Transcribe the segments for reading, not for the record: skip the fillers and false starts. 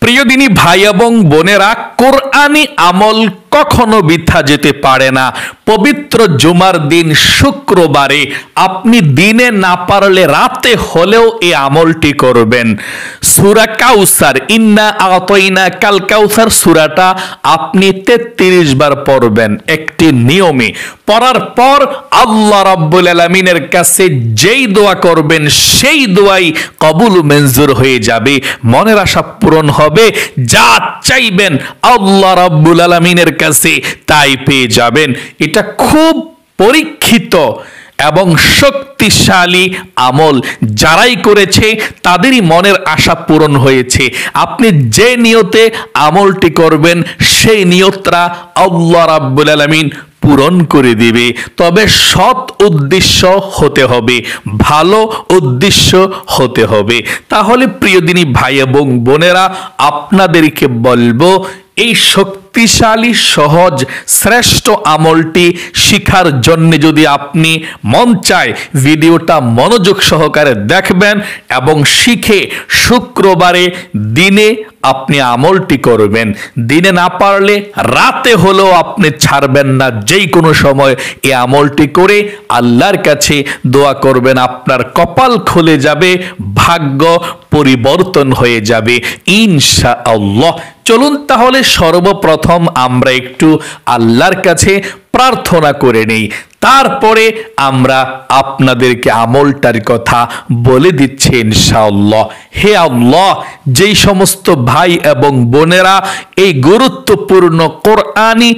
প্রিয় দিনী ভাই এবং বোনেরা, কোরআনি আমল কখনো বৃথা যেতে পারে না। পবিত্র জুমার দিন শুক্রবারে আপনি দিনে না পারলে রাতে হলেও এই আমলটি করবেন। সূরা কাউসার, ইন্না আতাইনা কাল কাউসার সূরাটা আপনি 33 বার পড়বেন একটি নিয়মে। পড়ার পর আল্লাহ রাব্বুল আলামিনের কাছে যেই দোয়া করবেন সেই দোয়াই কবুল মঞ্জুর হয়ে যাবে, মনের আশা পূরণ হবে, যা চাইবেন আল্লাহ রাব্বুল আলামিনের কাছে তাই পেয়ে যাবেন। এটা খুব পরীক্ষিত এবং শক্তিশালী আমল, যারাই করেছে তাদেরই মনের আশা পূরণ হয়েছে। আপনি যে নিয়তে আমলটি করবেন সেই নিয়তটা আল্লাহ রাব্বুল আলামিন পূরণ করে দিবে। তবে সৎ উদ্দেশ্য হতে হবে, ভালো উদ্দেশ্য হতে হবে। তাহলে প্রিয় দিনী ভাই এবং বোনেরা, আপনাদেরকে বলবো এই শক্তিশালী সহজ শ্রেষ্ঠ আমলটি শিখার জন্য যদি আপনি মন চায়, ভিডিওটা মনোযোগ সহকারে দেখবেন এবং শিখে শুক্রবারে দিনে আপনি আমলটি করবেন। দিনে না পারলে রাতে হলেও আপনি ছাড়বেন না, যেই কোনো সময় এই আমলটি করে আল্লাহর কাছে দোয়া করবেন, আপনার কপাল খুলে যাবে, ভাগ্য পরিবর্তন হয়ে যাবে ইনশাআল্লাহ। চলুন তাহলে সর্বপ্রথম আমরা একটু আল্লাহর কাছে প্রার্থনা করে নেই, তারপরে আমরা আপনাদেরকে আমলটার কথা বলে দিচ্ছি ইনশাআল্লাহ। হে আল্লাহ, যেই সমস্ত ভাই এবং বোনেরা এই গুরুত্বপূর্ণ কোরআনি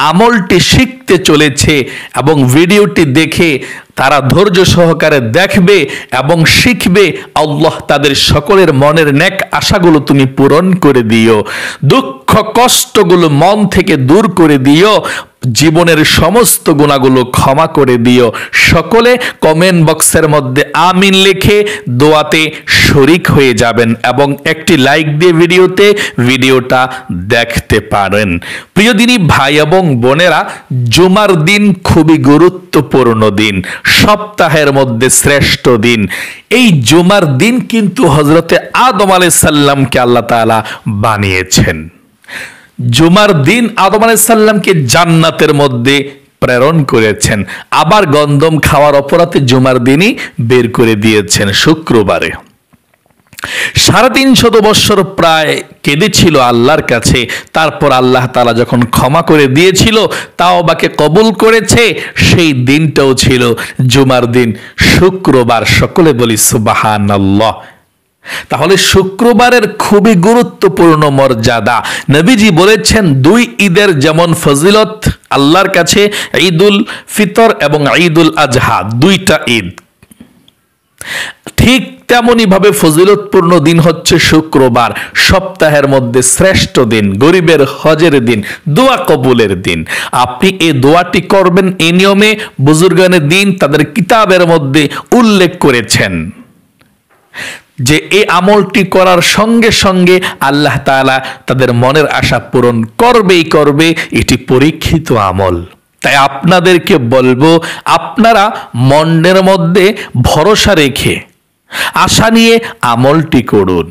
আমলটি শিখতে চলেছে এবং ভিডিওটি দেখে তারা ধৈর্য সহকারে দেখবে এবং শিখবে, আল্লাহ তাদের সকলের মনের নেক আশাগুলো তুমি পূরণ করে দিও, দুঃখ কষ্টগুলো মন থেকে দূর করে দিও, জীবনের সমস্ত গুনাহগুলো ক্ষমা করে দিও। সকলে কমেন্ট বক্সের মধ্যে আমিন লিখে দোয়াতে শরীক হয়ে যাবেন এবং একটি লাইক দিয়ে ভিডিওটা দেখতে পারেন। প্রিয় দিনী ভাই এবং বোনেরা, জুমার দিন খুবই গুরুত্বপূর্ণ দিন, সপ্তাহের মধ্যে শ্রেষ্ঠ দিন। এই জুমার দিন কিন্তু হযরতে আদম আলাইহিস সালামকে আল্লাহ তাআলা বানিয়েছেন। জুমার দিন আদম আলাইহিস সালামকে জান্নাতের মধ্যে প্রেরণ করেছেন, আবার গন্ধম খাওয়ার অপরাধে জুমার দিনই বের করে দিয়েছেন শুক্রবারে। 350 বছর প্রায় কেঁদেছিল আল্লাহর কাছে, তারপর আল্লাহ তাআলা যখন ক্ষমা করে দিয়েছিল, তাওবাকে কবুল করেছে, সেই দিনটাও ছিল জুমার দিন, শুক্রবার। সকলে বলি সুবহানাল্লাহ। তাহলে শুক্রবারের খুবই গুরুত্বপূর্ণ মর্যাদা। নবীজি বলেছেন, 2 ঈদের যেমন ফজিলত আল্লাহর কাছে, ঈদুল ফিতর এবং ঈদুল আজহা, 2টা ঈদ, ঠিক তেমনি ভাবে ফজিলতপূর্ণ দিন হচ্ছে শুক্রবার, সপ্তাহের মধ্যে শ্রেষ্ঠ দিন, গরিবের হজের দিন, দোয়া কবুলের দিন। আপনি এই দোয়াটি করবেন এই নিয়মে। বুজুর্গানের দিন তাদের কিতাবের মধ্যে উল্লেখ করেছেন যে এই আমলটি করার সঙ্গে সঙ্গে আল্লাহ তাআলা তাদের মনের আশা পূরণ করবেই করবে। এটি পরীক্ষিত আমল। তাই আপনাদেরকে বলবো, আপনারা মনের মধ্যে ভরসা রেখে আশা নিয়ে আমলটি করুন।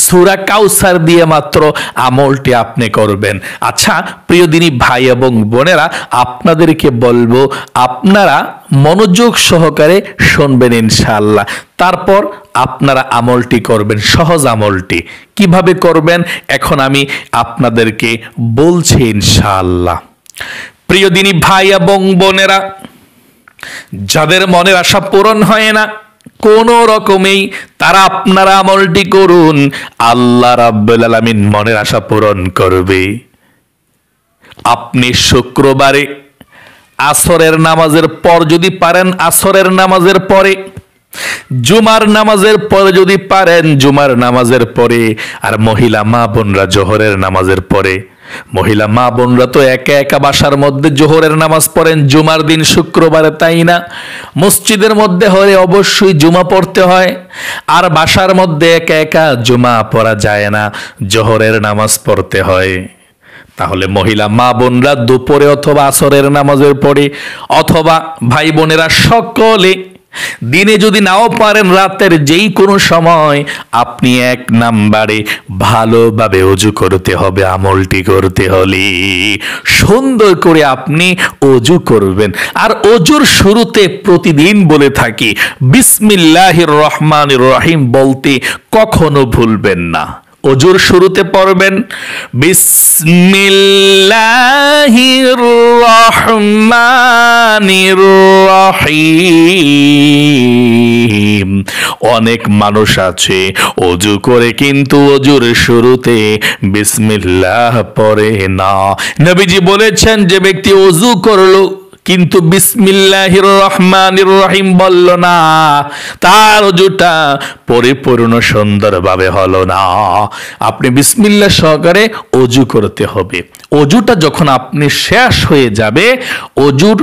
সূরা কাউসার দিয়ে মাত্র আমলটি আপনি করবেন। আচ্ছা প্রিয় দিনী ভাই এবং বোনেরা, আপনাদেরকে বলবো আপনারা মনোযোগ সহকারে শুনবেন ইনশাআল্লাহ, তারপর আপনারা আমলটি করবেন। সহজ আমলটি কিভাবে করবেন এখন আমি আপনাদেরকে বলছি ইনশাআল্লাহ। প্রিয় দিনী ভাই এবং বোনেরা, যাদের মনের আশা পূরণ হয় না কোন রকমেই, তারা আপনারা আমলটি করুন, আল্লাহ রাব্বুল আলামিন মনের আশা পূরণ করবে। আপনি শুক্রবারে আসরের নামাজের পর যদি পারেন, আসরের নামাজের পরে, জুমার নামাজের পরে যদি পারেন, জুমার নামাজের পরে, আর মহিলা মা বোনরা জোহরের নামাজের পরে। মহিলা মা বোনরা তো একা একা বাসার মধ্যে জোহরের নামাজ পড়েন জুমার দিন শুক্রবারে, তাই না? মসজিদের মধ্যে হলে অবশ্যই জুমা পড়তে হয়, আর বাসার মধ্যে একা একা জুমা পড়া যায় না, জোহরের নামাজ পড়তে হয়। তাহলে মহিলা মা বোনরা দুপুরে অথবা আসরের নামাজের পরে, অথবা ভাই বোনেরা সকলে দিনে যদি নাও পারেন, রাতের যেই কোনো সময় আপনি 1 নাম্বারে ভালোভাবে অজু করতে হবে। আমলটি করতে হলে সুন্দর করে আপনি অজু করবেন। আর অজুর শুরুতে প্রতিদিন বলে থাকি বিসমিল্লাহির রহমানির রহিম বলতে কখনো ভুলবেন না। অজুর শুরুতে পড়বেন বিসমিল্লাহির রহমানির রহিম। অনেক মানুষ আছে অজু করে কিন্তু অজুর শুরুতে বিসমিল্লাহ পড়ে না। নবীজি বলেছেন যে ব্যক্তি অজু করলো কিন্তু বিসমিল্লাহির রহমানির রহিম বলল না, তার অজুটা পরিপূর্ণ সুন্দরভাবে হলো না। আপনি বিসমিল্লাহ সহকারে অজু করতে হবে। অজুটা যখন আপনি শেষ হয়ে যাবে, অজুর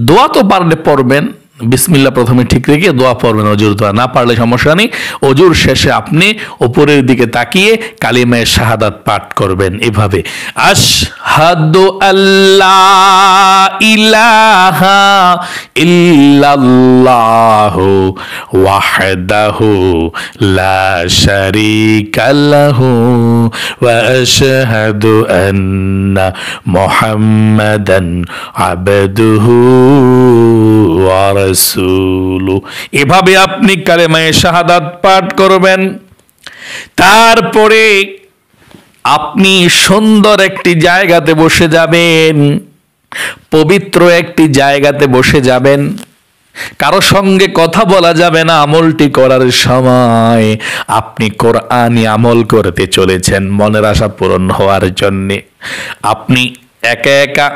দোয়া তো পারলে পড়বেন, বিসমিল্লাহ প্রথমে ঠিক রেখে দোয়া পড়বেন। অজুর দোয়া না পারলে সমস্যা নেই। অজুর শেষে আপনি উপরের দিকে তাকিয়ে কালিমায়ে শাহাদাত পাঠ করবেন এভাবে, আশহাদু আল্লা ইলাহা ইল্লাল্লাহু ওয়াহদাহু লা শারীকা লাহু ওয়া আশহাদু আন্না মুহাম্মাদান আবদুহু ওয়া রাসূলুহু। এভাবে আপনি কালেমায়ে শাহাদাত পাঠ করবেন। তারপরে আপনি সুন্দর একটি জায়গাতে বসে যাবেন, পবিত্র একটি জায়গাতে বসে যাবেন। কারো সঙ্গে কথা বলা যাবে না আমলটি করার সময়। আপনি কোরআনি আমল করতে চলেছেন মনের আশা পূরণ হওয়ার জন্যে। আপনি একা একা,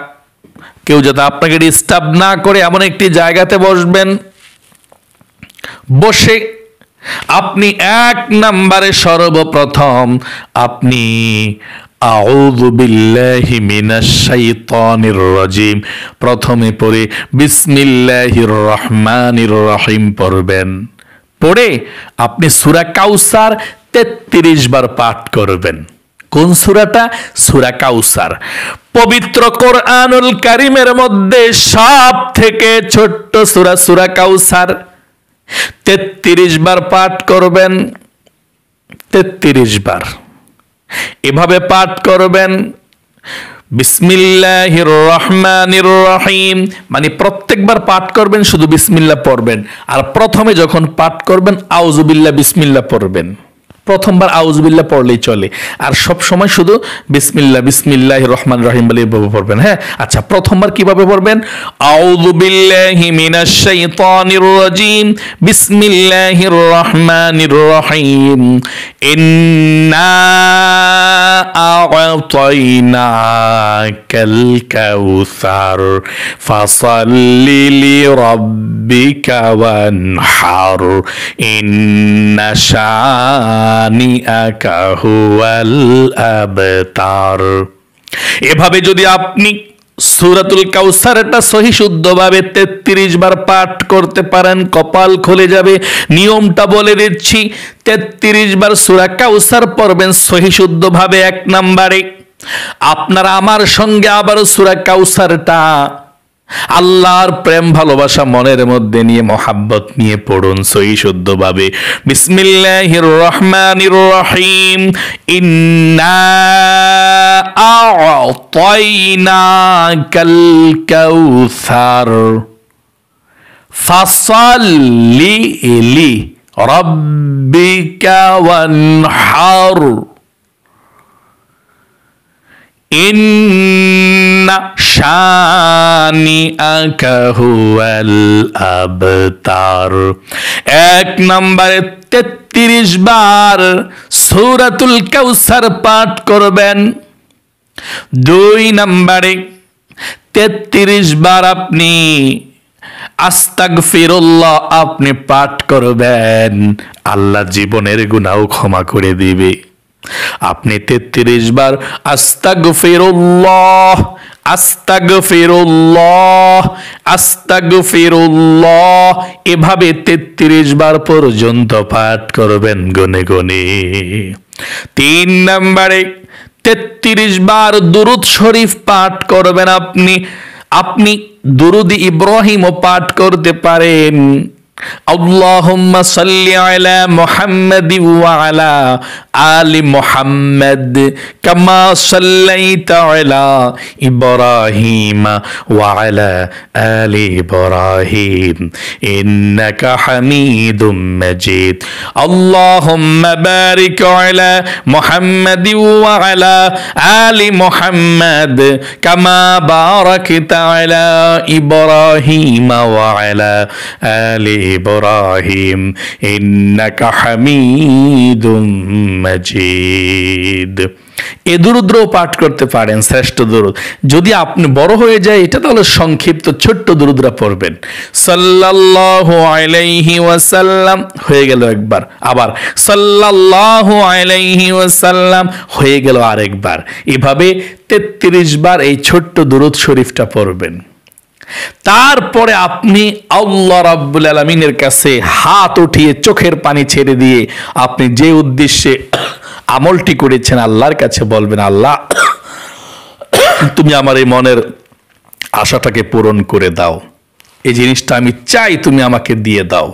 কেউ যাতে আপনাকে ডিস্টার্ব না করে এমন একটি জায়গাতে বসবেন। বসে আপনি 1 নাম্বারে সর্বপ্রথম আপনি আউযু বিল্লাহি মিনাশ শাইতানির রাজিম প্রথমে পড়ে বিসমিল্লাহির রহমানির রহিম পড়বেন। পড়ে আপনি সূরা কাউসার 33 বার পাঠ করবেন। কোন সূরাটা? সূরা কাউসার। পবিত্র কোরআনুল কারীমের মধ্যে সব থেকে ছোট্ট সূরা সূরা কাউসার। 33 বার পাঠ করবেন। 33 বার এভাবে পাঠ করবেন বিসমিল্লাহির রহমানির রহিম, মানে প্রত্যেকবার পাঠ করবেন শুধু বিসমিল্লাহ পড়বেন। আর প্রথমে যখন পাঠ করবেন আউযু বিল্লাহ বিসমিল্লাহ পড়বেন। প্রথমবার আউযু বিল্লাহ পড়লেই চলে, আর সব সময় শুধু বিসমিল্লাহ বিসমিল্লাহির রহমানির রহিম বলে এভাবে পড়বেন। হ্যাঁ, আচ্ছা, প্রথমবার কিভাবে পড়বেন? আউযু বিল্লাহি মিনাশ শাইতানির রাজিম বিসমিল্লাহির রহমানির রহিম ইন্না আ'তাইনাকাল কাউসার ফাসাল্লি লিরাব্বিকা ওয়ানহার ইন্না শানিআকা হুয়াল আবতার। এভাবে যদি আপনি সূরাতুল কাউসারটা সহি শুদ্ধভাবে 33 বার পাঠ করতে পারেন, কপাল খুলে যাবে। নিয়মটা বলে দিচ্ছি, 33 বার সূরা কাউসার পড়বেন সহি শুদ্ধভাবে 1 নাম্বারে। আপনারা আমার সঙ্গে আবার সূরা কাউসারটা আল্লাহর প্রেম ভালোবাসা মনের মধ্যে নিয়ে মহাব্বত নিয়ে পড়ুন সহি শুদ্ধভাবে। বিসমিল্লাহির রহমানির রহিম ইন্না আ'তাইনাকাল কাউসার ফাসাল্লি লিরাব্বিকা ওয়ানহার ইন্না শানিআকা হুয়াল আবতার। 1 নম্বরে 33 বার সূরাতুল কাউসার পাঠ করবেন। 2 নম্বরে 33 বার আপনি আস্তাগফিরুল্লাহ আপনি পাঠ করবেন। আল্লাহ জীবনের গুনাহ ক্ষমা করে দিবে। আপনি 33 বার আস্তাগফিরুল্লাহ আস্তাগফিরুল্লাহ আস্তাগফিরুল্লাহ এভাবে 33 বার পর্যন্ত পাঠ করবেন গুনে গুনে। 3 নম্বরে 33 বার দুরূদ শরীফ পাঠ করবেন। আপনি দুরূদ ইব্রাহিমও পাঠ করতে পারেন। আল্লাহুম্মা সাল্লি আলা মুহাম্মাদি ওয়া আলা আলি মুহাম্মাদ কামা সাল্লাইতা আলা ইব্রাহিম ওয়া আলা আলি ইব্রাহিম ইন্নাকা হামিদুম মাজিদ। আল্লাহুম্মা বারিক আলা মুহাম্মাদি ওয়া আলা আলি মুহাম্মাদ কামা বারাকতা আলা ইব্রাহিম ওয়া আলা আলি ইব্রাহিম ইন্নাকা হামিদুম মাজিদ। এ দুরুদও পাঠ করতে পারেন, শ্রেষ্ঠ দুরুদ। যদি আপনি বড় হয়ে যায় এটা, তাহলে সংক্ষিপ্ত ছোট্ট দুরুদরা পড়বেন। সাল্লাল্লাহু আলাইহি ওয়াসাল্লাম হয়ে গেল একবার, আবার সাল্লাল্লাহু আলাইহি ওয়াসাল্লাম হয়ে গেল আরেকবার। এভাবে 33 বার এই ছোট্ট দুরুদ শরীফটা পড়বেন। তারপরে আপনি আল্লাহ রাব্বুল আলামিনের কাছে হাত উঠিয়ে চোখের পানি ছেড়ে দিয়ে আপনি যে উদ্দেশ্যে আমলটি করেছেন আল্লাহর কাছে বলবেন, আল্লাহ তুমি আমার এই মনের আশাটাকে পূরণ করে দাও, এই জিনিসটা আমি চাই, তুমি আমাকে দিয়ে দাও।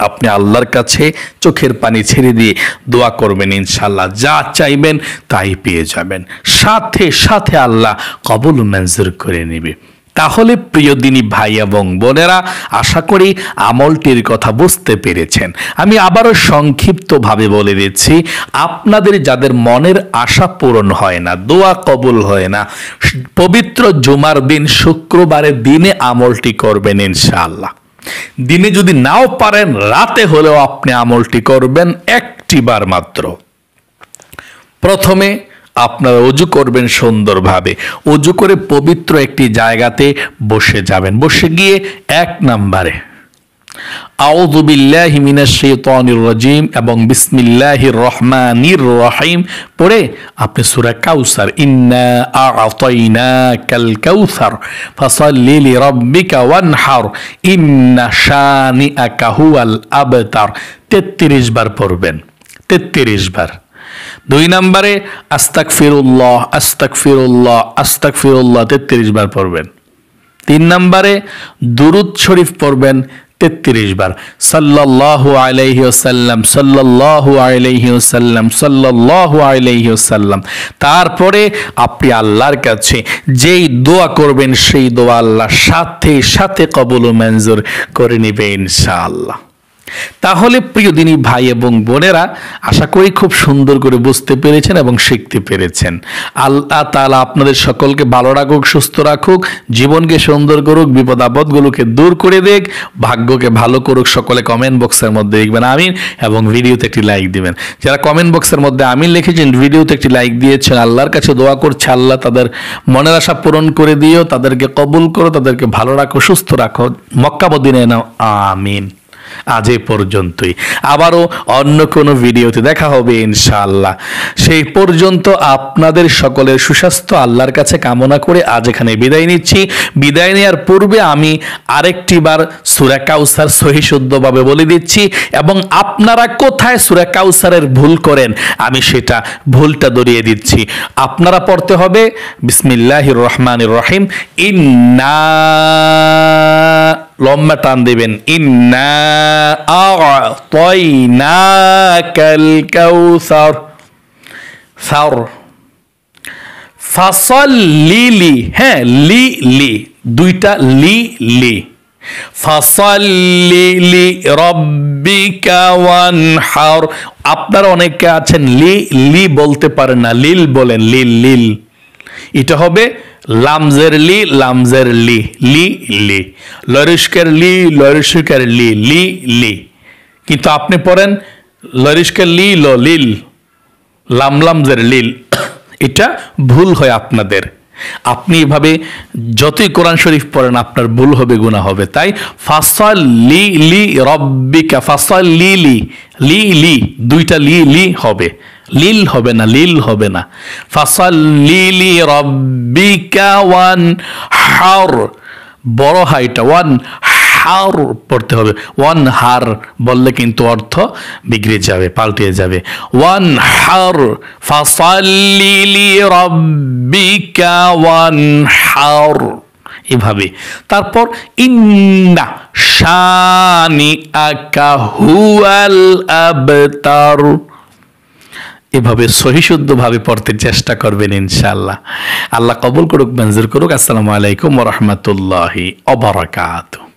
আপনি আল্লাহর কাছে চোখের পানি ছেড়ে দিয়ে দোয়া করবেন, ইনশাআল্লাহ যা চাইবেন তাই পেয়ে যাবেন, সাথে সাথে আল্লাহ কবুল মঞ্জুর করে নেবে। তাহলে প্রিয় দিনী ভাই এবং বোনেরা, আশা করি আমলটির কথা বুঝতে পেরেছেন। আমি আবারও সংক্ষিপ্তভাবে বলে দিচ্ছি, আপনাদের যাদের মনের আশা পূরণ হয় না, দোয়া কবুল হয় না, পবিত্র জুমার দিন শুক্রবারের দিনে আমলটি করবেন ইনশাআল্লাহ। দিনে যদি নাও পারেন, রাতে হলেও আপনি আমলটি করবেন একটি বার মাত্র। প্রথমে আপনারা অজু করবেন সুন্দরভাবে, অজু করে পবিত্র একটি জায়গাতে বসে যাবেন। বসে গিয়ে 1 নম্বরে আউযু বিল্লাহি মিনাশ শাইতানির রাজিম এবং বিসমিল্লাহির রহমানির রহিম পড়ে আপনি সূরা কাউসার, ইন্না আ'তাইনাকাল কাউসার ফাসাল্লি লিরাব্বিকা ওয়ানহার ইন্না শানিআকা হুয়াল আবতার 33 বার পড়বেন, 33 বার। 2 নম্বরে আস্তাগফিরুল্লাহ আস্তাগফিরুল্লাহ আস্তাগফিরুল্লাহ 33 বার পড়বেন। 3 নম্বরে দুরুদ শরীফ পড়বেন 33 বার, সাল্লাল্লাহু আলাইহি ওয়াসাল্লাম সাল্লাল্লাহু আলাইহি ওয়াসাল্লাম সাল্লাল্লাহু আলাইহি ওয়াসাল্লাম। তারপরে আপনি আল্লাহর কাছে যেই দোয়া করবেন সেই দোয়া আল্লাহ সাথে সাথে কবুল ও মঞ্জুর করে নেবে ইনশাআল্লাহ। তাহলে প্রিয় দিনী ভাই এবং বোনেরা, আশা করি খুব সুন্দর করে বুঝতে পেরেছেন এবং শিখতে পেরেছেন। আল্লাহ তাআলা আপনাদের সকলকে ভালো রাখুক, সুস্থ রাখুক, জীবনকে সুন্দর করুক, বিপদ আপদগুলোকে দূর করে দেখ, ভাগ্যকে ভালো করুক। সকলে কমেন্ট বক্সের মধ্যে লিখবেন আমিন এবং ভিডিওতে একটি লাইক দিবেন। যারা কমেন্ট বক্সের মধ্যে আমিন লিখেছেন, ভিডিওতে একটি লাইক দিয়েছেন, আল্লাহর কাছে দোয়া করছে আল্লাহ তাদের মনের আশা পূরণ করে দিও, তাদেরকে কবুল করো, তাদেরকে ভালো রাখো, সুস্থ রাখো, মক্কা মদিনায় নাও, আমিন। আজ এ পর্যন্তই, আবারও অন্য কোনো ভিডিওতে দেখা হবে ইনশাআল্লাহ। সেই পর্যন্ত আপনাদের সকলের সুস্বাস্থ্য আল্লাহর কাছে কামনা করে আজ এখানে বিদায় নিচ্ছি। বিদায় নেওয়ার পূর্বে আমি আরেকটি বার সূরা কাউসার সহি শুদ্ধভাবে বলে দিচ্ছি এবং আপনারা কোথায় সূরা কাউসারের ভুল করেন আমি সেটা ভুলটা ধরিয়ে দিচ্ছি। আপনারা পড়তে হবে বিসমিল্লাহির রহমানির রহিম, ইন্না, লম্বা টান দেবেন, ইন্না আ'তাইনাকাল কাউসার, সার ফাসাল্লি লি, হ্যাঁ লি লি, দুইটা লি লি, ফাসাল্লি লি রাব্বিকা ওয়ানহার। আপনারা অনেকে আছেন লি লি বলতে পারেন না, লিল বলেন, লিল লিল, এটা হবে লামজের লি, লামজের লি, লি লি, লরিস্কের লি, লরিস্কের লি, লি লি। কিন্তু আপনি পড়েন লরিস্কের লি ল লিল, লাম লামজের লিল, এটা ভুল হয় আপনাদের। আপনি এভাবে যতই কোরআন শরীফ পড়েন আপনার ভুল হবে, গুনাহ হবে। তাই ফাসাল্লি লি রাব্বিকা, ফাসাল্লি লি, লি লি, দুইটা লি লি হবে, লিল হবে না, লিল হবে না। ফাসাল্লি লি রাব্বিকা ওয়ানহার, বড় হাইটা ওয়ান হার পড়তে হবে, ওয়ান হার বললে কিন্তু অর্থ বিগড়ে যাবে, পাল্টে যাবে। ওয়ান হার, ফাসাল্লি লি রাব্বিকা ওয়ানহার, এভাবে। তারপর ইন্না শানি আকা হুয়াল আবতার, এভাবে সহিশুদ্ধভাবে পড়তে চেষ্টা করবেন ইনশাআল্লাহ। আল্লাহ কবুল করুক, মঞ্জুর করুক। আসসালামু আলাইকুম ওয়া রাহমাতুল্লাহি ওয়া বারাকাতুহু।